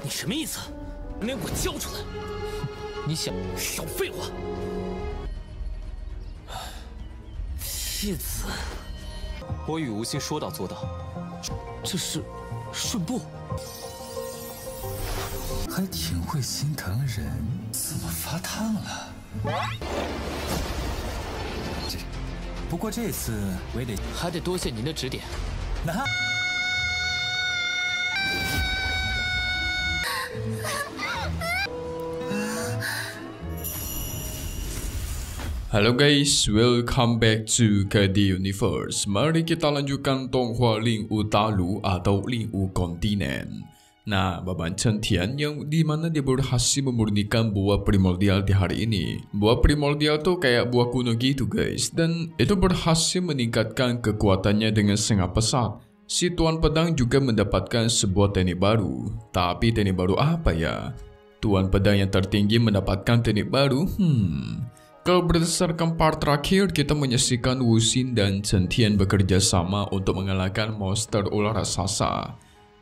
你什么意思？能给我交出来！你想少废话！戏子，我与吴昕说到做到，这是顺步，还挺会心疼人，怎么发烫了？不过这次我也还得多谢您的指点。那。 Halo guys, welcome back to KD Universe. Mari kita lanjutkan Donghua Ling Wu Dalu atau Ling Wu Kontinen. Nah, Baban Chen Tian yang dimana dia berhasil memurnikan buah primordial di hari ini. Buah primordial tuh kayak buah kuno gitu guys, dan itu berhasil meningkatkan kekuatannya dengan sangat pesat. Si Tuan Pedang juga mendapatkan sebuah teknik baru. Tapi teknik baru apa ya? Tuan Pedang yang tertinggi mendapatkan teknik baru? Kalau berdasarkan part terakhir, kita menyaksikan Wu Xin dan Chen Tian bekerja sama untuk mengalahkan monster ular raksasa.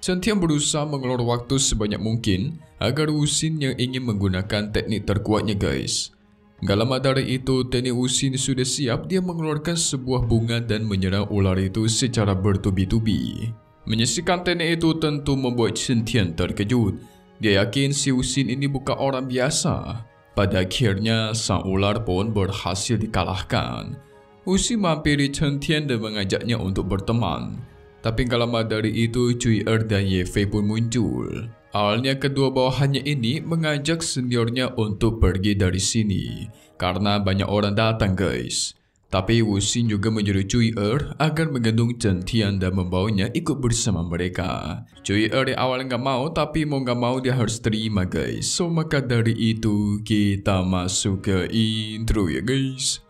Chen Tian berusaha mengelur waktu sebanyak mungkin agar Wu Xin yang ingin menggunakan teknik terkuatnya guys. Gak lama dari itu, teknik Wu Xin sudah siap, dia mengeluarkan sebuah bunga dan menyerang ular itu secara bertubi-tubi. Menyaksikan teknik itu tentu membuat Chen Tian terkejut. Dia yakin si Wu Xin ini bukan orang biasa. Pada akhirnya, sang ular pun berhasil dikalahkan. Wu Xin mampiri Chen Tian dan mengajaknya untuk berteman. Tapi gak lama dari itu, Cui Er dan Ye Fei pun muncul. Awalnya kedua bawahannya ini mengajak seniornya untuk pergi dari sini karena banyak orang datang guys. Tapi Wu Xin juga menyuruh Cui Er agar menggendong Chen Tian dan membawanya ikut bersama mereka. Cui Er di awal nggak mau, tapi mau nggak mau dia harus terima guys. So maka dari itu kita masuk ke intro ya guys.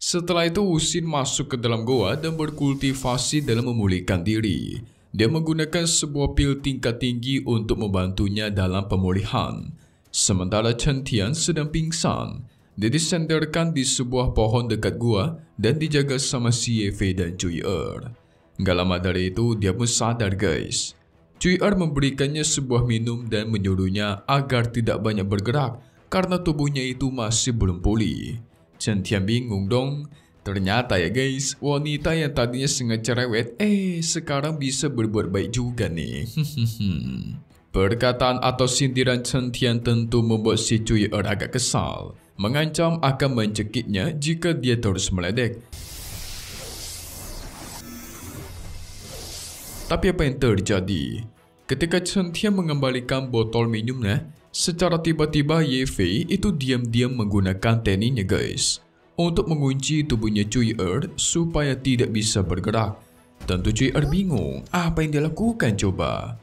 Setelah itu Wu Xin masuk ke dalam goa dan berkultivasi dalam memulihkan diri. Dia menggunakan sebuah pil tingkat tinggi untuk membantunya dalam pemulihan. Sementara Chen Tian sedang pingsan, dia disenderkan di sebuah pohon dekat gua dan dijaga sama si Ye Fei dan Cui Er. Gak lama dari itu dia pun sadar guys. Cui Er memberikannya sebuah minum dan menyuruhnya agar tidak banyak bergerak karena tubuhnya itu masih belum pulih. Chen Tian bingung dong. Ternyata ya guys, wanita yang tadinya sangat cerewet, sekarang bisa berbuat baik juga nih. Perkataan atau sindiran Chen Tian tentu membuat si Cui Er agak kesal, mengancam akan mencekiknya jika dia terus meledek. Tapi apa yang terjadi? Ketika Chen Tian mengembalikan botol minumnya, secara tiba-tiba Ye Fei itu diam-diam menggunakan tekniknya guys, untuk mengunci tubuhnya Cui Er supaya tidak bisa bergerak. Tentu Cui Er bingung, apa yang dia lakukan coba?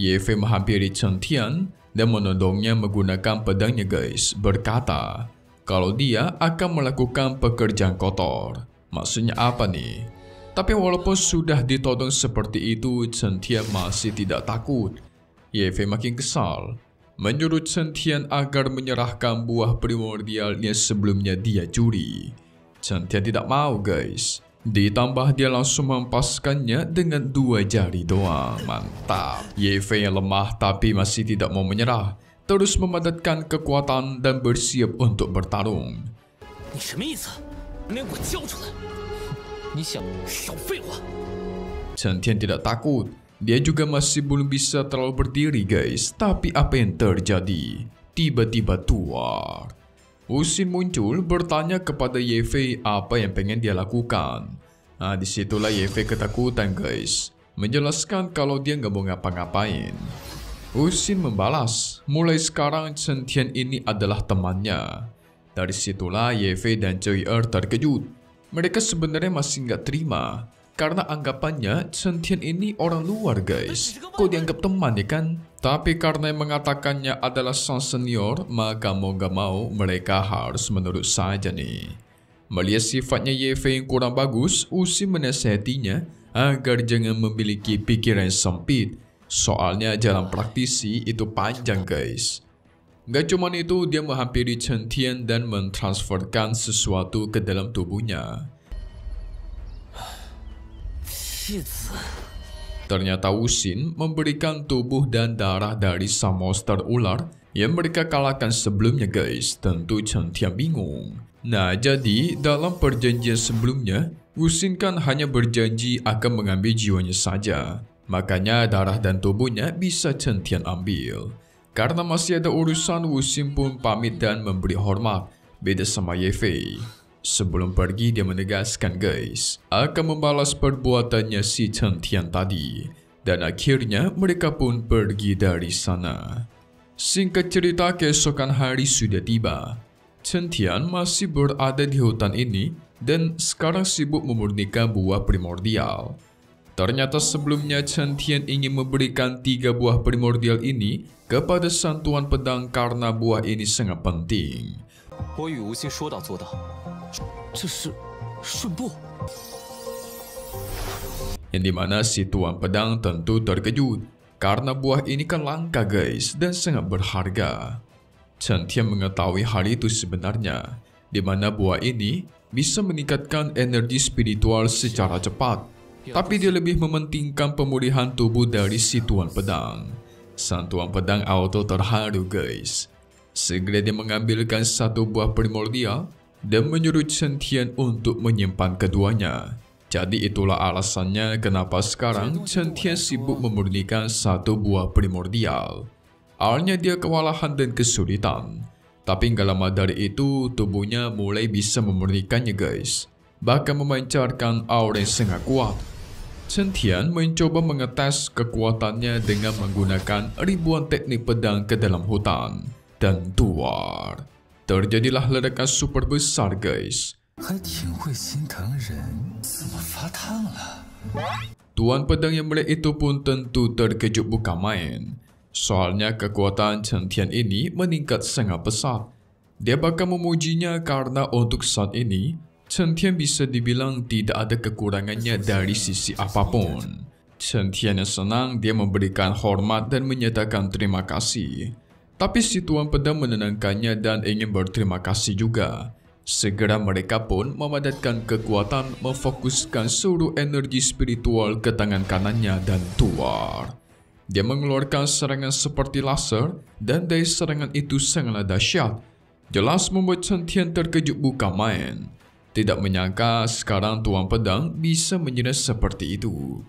Ye Fei menghampiri Chen Tian dan menodongnya menggunakan pedangnya guys, berkata kalau dia akan melakukan pekerjaan kotor. Maksudnya apa nih? Tapi walaupun sudah ditodong seperti itu, Chen Tian masih tidak takut. Ye Fei makin kesal, menyuruh Chen Tian agar menyerahkan buah primordial yang sebelumnya dia curi. Chen Tian tidak mau guys. Ditambah dia langsung mempaskannya dengan 2 jari doang. Mantap. Ye Fei yang lemah tapi masih tidak mau menyerah, terus memadatkan kekuatan dan bersiap untuk bertarung. Ni什么意思？能给我交出来！你想少废话！ Chen Tian tidak takut. Dia juga masih belum bisa terlalu berdiri guys. Tapi apa yang terjadi? Tiba-tiba tuar. Wu Xin muncul bertanya kepada Ye Fei apa yang pengen dia lakukan. Nah, disitulah Ye Fei ketakutan guys, menjelaskan kalau dia nggak mau ngapa-ngapain. Wu Xin membalas, mulai sekarang Chen Tian ini adalah temannya. Dari situlah Ye Fei dan Cui Er terkejut. Mereka sebenarnya masih nggak terima, karena anggapannya Chen Tian ini orang luar guys. Kok dianggap teman ya kan? Tapi karena yang mengatakannya adalah sang senior, maka mau gak mau mereka harus menurut saja nih. Melihat sifatnya Ye Fei yang kurang bagus, Wu Xin menasihatinya agar jangan memiliki pikiran yang sempit. Soalnya jalan praktisi itu panjang guys. Gak cuman itu, dia menghampiri Chen Tian dan mentransferkan sesuatu ke dalam tubuhnya. Ternyata Wuxin memberikan tubuh dan darah dari sang monster ular yang mereka kalahkan sebelumnya guys. Tentu Chen Tian bingung. Nah, jadi dalam perjanjian sebelumnya, Wuxin kan hanya berjanji akan mengambil jiwanya saja. Makanya darah dan tubuhnya bisa Chen Tian ambil. Karena masih ada urusan, Wuxin pun pamit dan memberi hormat. Beda sama Ye Fei. Sebelum pergi dia menegaskan guys, akan membalas perbuatannya si Chen Tian tadi. Dan akhirnya mereka pun pergi dari sana. Singkat cerita, keesokan hari sudah tiba. Chen Tian masih berada di hutan ini dan sekarang sibuk memurnikan buah primordial. Ternyata sebelumnya Chen Tian ingin memberikan 3 buah primordial ini kepada sang Tuan Pedang karena buah ini sangat penting. 我与无心说到做到，这是顺步。 Yang dimana si Tuan Pedang tentu terkejut karena buah ini kan langka guys dan sangat berharga. Chen Tian mengetahui hal itu sebenarnya, di mana buah ini bisa meningkatkan energi spiritual secara cepat, tapi dia lebih mementingkan pemulihan tubuh dari si Tuan Pedang. Sang Tuan Pedang auto terharu guys. Segera dia mengambilkan 1 buah primordial dan menyuruh Chen Tian untuk menyimpan keduanya. Jadi itulah alasannya kenapa sekarang Chen Tian sibuk memurnikan 1 buah primordial. Awalnya dia kewalahan dan kesulitan, tapi gak lama dari itu tubuhnya mulai bisa memurnikannya guys. Bahkan memancarkan aura yang sangat kuat. Chen Tian mencoba mengetes kekuatannya dengan menggunakan ribuan teknik pedang ke dalam hutan. Dan duar, terjadilah ledakan super besar guys. Tuan Pedang yang melihat itu pun tentu terkejut bukan main. Soalnya kekuatan Chen Tian ini meningkat sangat pesat. Dia bahkan memujinya karena untuk saat ini, Chen Tian bisa dibilang tidak ada kekurangannya dari sisi apapun. Chen Tian yang senang, dia memberikan hormat dan menyatakan terima kasih. Tapi si Tuan Pedang menenangkannya dan ingin berterima kasih juga. Segera mereka pun memadatkan kekuatan, memfokuskan seluruh energi spiritual ke tangan kanannya dan tuar. Dia mengeluarkan serangan seperti laser dan daya serangan itu sangatlah dahsyat. Jelas membuat Chen Tian terkejut bukan main. Tidak menyangka sekarang Tuan Pedang bisa menyerang seperti itu.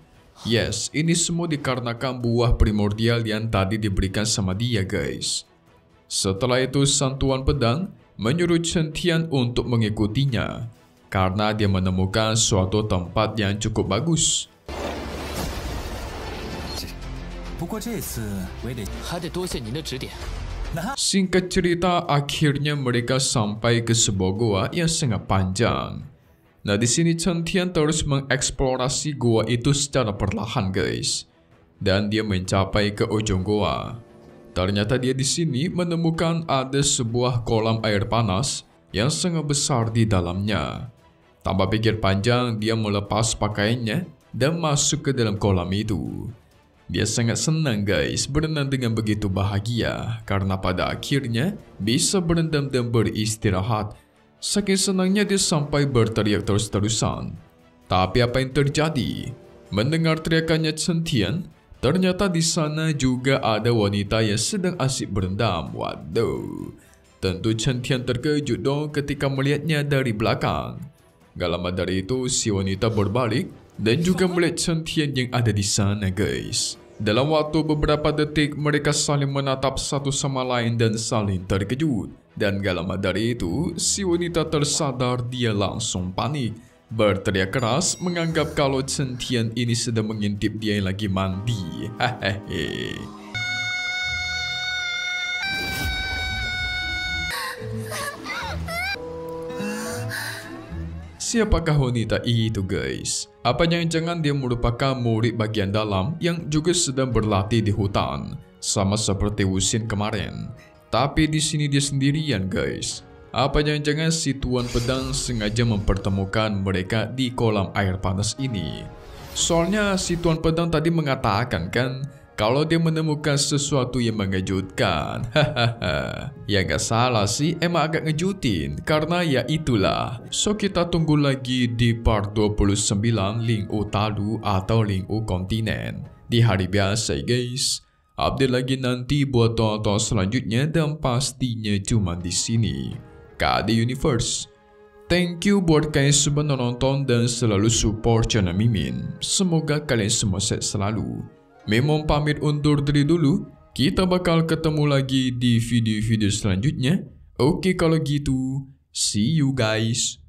Yes, ini semua dikarenakan buah primordial yang tadi diberikan sama dia guys. Setelah itu sang Tuan Pedang menyuruh Chen Tian untuk mengikutinya karena dia menemukan suatu tempat yang cukup bagus. Singkat cerita, akhirnya mereka sampai ke sebuah goa yang sangat panjang. Nah, di sini Chen Tian terus mengeksplorasi goa itu secara perlahan, guys. Dan dia mencapai ke ujung goa. Ternyata dia di sini menemukan ada sebuah kolam air panas yang sangat besar di dalamnya. Tanpa pikir panjang, dia melepas pakaiannya dan masuk ke dalam kolam itu. Dia sangat senang, guys, berenang dengan begitu bahagia karena pada akhirnya bisa berendam dan beristirahat. Saking senangnya dia sampai berteriak terus-terusan. Tapi apa yang terjadi? Mendengar teriakannya Chen Tian, ternyata di sana juga ada wanita yang sedang asik berendam. Waduh, tentu Chen Tian terkejut dong ketika melihatnya dari belakang. Gak lama dari itu, si wanita berbalik dan juga melihat Chen Tian yang ada di sana, guys. Dalam waktu beberapa detik, mereka saling menatap satu sama lain dan saling terkejut. Dan gak lama dari itu, si wanita tersadar, dia langsung panik. Berteriak keras menganggap kalau Chen Tian ini sedang mengintip dia yang lagi mandi. Hehehe. Siapakah wanita itu, guys? Apa jangan-jangan dia merupakan murid bagian dalam yang juga sedang berlatih di hutan, sama seperti Wuxin kemarin. Tapi di sini dia sendirian, guys. Apa jangan-jangan si Tuan Pedang sengaja mempertemukan mereka di kolam air panas ini? Soalnya si Tuan Pedang tadi mengatakan kan, kalau dia menemukan sesuatu yang mengejutkan. Hahaha. Ya gak salah sih, emang agak ngejutin. Karena ya itulah. So kita tunggu lagi di part 29 Ling U Talu atau Ling U Kontinen. Di hari biasa guys. Update lagi nanti buat tonton selanjutnya dan pastinya cuma di sini. KD Universe. Thank you buat kalian semua nonton dan selalu support channel Mimin. Semoga kalian semua sehat selalu. Memang pamit undur diri dulu. Kita bakal ketemu lagi di video-video selanjutnya. Oke kalau gitu. See you guys.